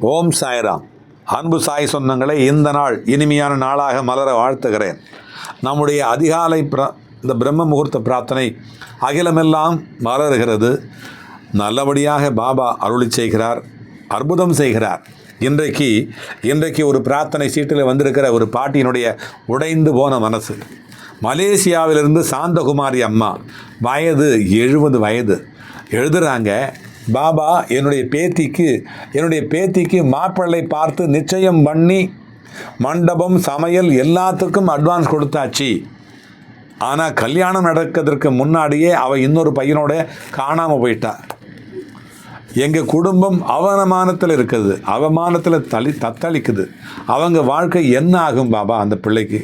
ஓம் சாய்ராம். அன்பு சாய் சொந்தங்களை இந்த நாள் இனிமையான நாளாக மலர வாழ்த்துகிறேன். நம்முடைய அதிகாலை இந்த பிரம்ம முகூர்த்த பிரார்த்தனை அகிலமெல்லாம் மலர்கிறது. நல்லபடியாக பாபா அருளி செய்கிறார், அற்புதம் செய்கிறார். இன்றைக்கு ஒரு பிரார்த்தனை சீட்டில் வந்திருக்கிற ஒரு பாட்டியினுடைய உடைந்து போன மனசு. மலேசியாவிலிருந்து சாந்தகுமாரி அம்மா, வயது 70 வயது, எழுதுகிறாங்க, பாபா என்னுடைய பேத்திக்கு மாப்பிள்ளை பார்த்து நிச்சயம் பண்ணி மண்டபம் சமையல் எல்லாத்துக்கும் அட்வான்ஸ் கொடுத்தாச்சு. ஆனால் கல்யாணம் நடக்கிறதுக்கு முன்னாடியே அவள் இன்னொரு பையனோட காணாமல் போயிட்டா. எங்கள் குடும்பம் அவமானத்தில் இருக்குது, அவமானத்தில் தத்தளிக்குது. அவங்க வாழ்க்கை என்ன ஆகும் பாபா அந்த பிள்ளைக்கு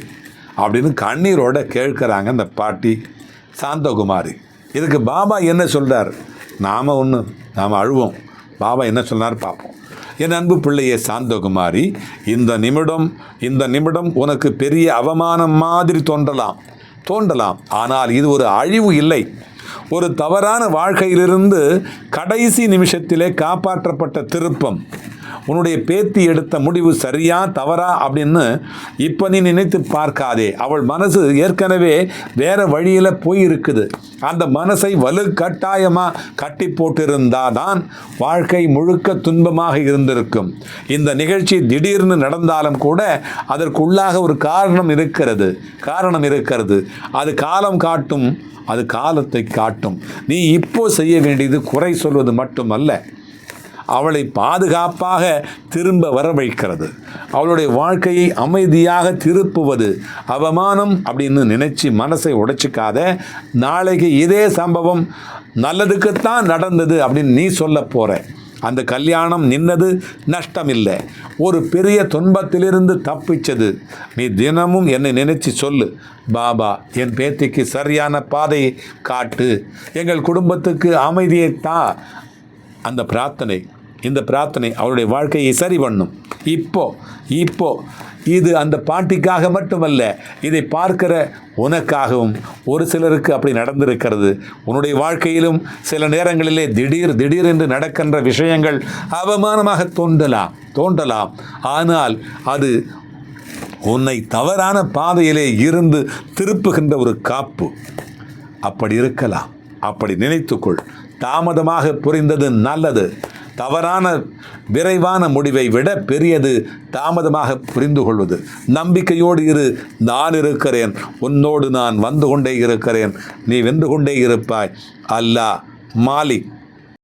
அப்படின்னு கண்ணீரோட கேட்குறாங்க அந்த பாட்டி சாந்தகுமாரி. இதுக்கு பாபா என்ன சொல்கிறார்? நாம் அழுவோம். பாபா என்ன சொன்னார் பார்ப்போம். என் அன்பு பிள்ளையே சாந்தகுமாரி, இந்த நிமிடம் உனக்கு பெரிய அவமானம் மாதிரி தோன்றலாம். ஆனால் இது ஒரு அழிவு இல்லை. ஒரு தவறான வாழ்க்கையிலிருந்து கடைசி நிமிஷத்திலே காப்பாற்றப்பட்ட திருப்பம். உன்னுடைய பேத்தி எடுத்த முடிவு சரியா தவறா அப்படின்னு இப்போ நீ நினைத்து பார்க்காதே. அவள் மனசு ஏற்கனவே வேற வழியில் போயிருக்குது. அந்த மனசை வலுக்கட்டாயமாக கட்டி போட்டிருந்தாதான் வாழ்க்கை முழுக்க துன்பமாக இருந்திருக்கும். இந்த நிகழ்ச்சி திடீர்னு நடந்தாலும் கூட அதற்குள்ளாக ஒரு காரணம் இருக்கிறது. அது காலம் காட்டும், அது காலத்தை காட்டும். நீ இப்போ செய்ய வேண்டியது குறை சொல்வது மட்டுமல்ல, அவளை பாதுகாப்பாக திரும்ப வரவைக்கிறது, அவளுடைய வாழ்க்கையை அமைதியாக திருப்புவது. அவமானம் அப்படின்னு நினைச்சு மனசை உடைச்சிக்காத. நாளைக்கு இதே சம்பவம் நல்லதுக்குத்தான் நடந்தது அப்படின்னு நீ சொல்ல போற. அந்த கல்யாணம் நின்னது நஷ்டம் இல்லை, ஒரு பெரிய துன்பத்திலிருந்து தப்பிச்சது. நீ தினமும் என்னை நினைச்சு சொல்லு, பாபா என் பேத்திக்கு சரியான பாதையை காட்டு, எங்கள் குடும்பத்துக்கு அமைதியை தா. இந்த பிரார்த்தனை அவருடைய வாழ்க்கையை சரி பண்ணும். இப்போ இது அந்த பாட்டிக்காக மட்டுமல்ல, இதை பார்க்கிற உனக்காகவும். ஒரு சிலருக்கு அப்படி நடந்திருக்கிறது. உன்னுடைய வாழ்க்கையிலும் சில நேரங்களிலே திடீர் என்று நடக்கின்ற விஷயங்கள் அவமானமாக தோன்றலாம். ஆனால் அது உன்னை தவறான பாதையிலே இருந்து திருப்புகின்ற ஒரு காப்பு. அப்படி இருக்கலாம். அப்படி நினைத்துக்கொள். தாமதமாக புரிந்தது நல்லது. தவறான விரைவான முடிவை விட பெரியது தாமதமாக புரிந்து கொள்வது. நம்பிக்கையோடு இரு. நான் இருக்கிறேன், உன்னோடு நான் வந்து கொண்டே இருக்கிறேன். நீ வென்று கொண்டே இருப்பாய். அல்லாஹ் மாலிக்.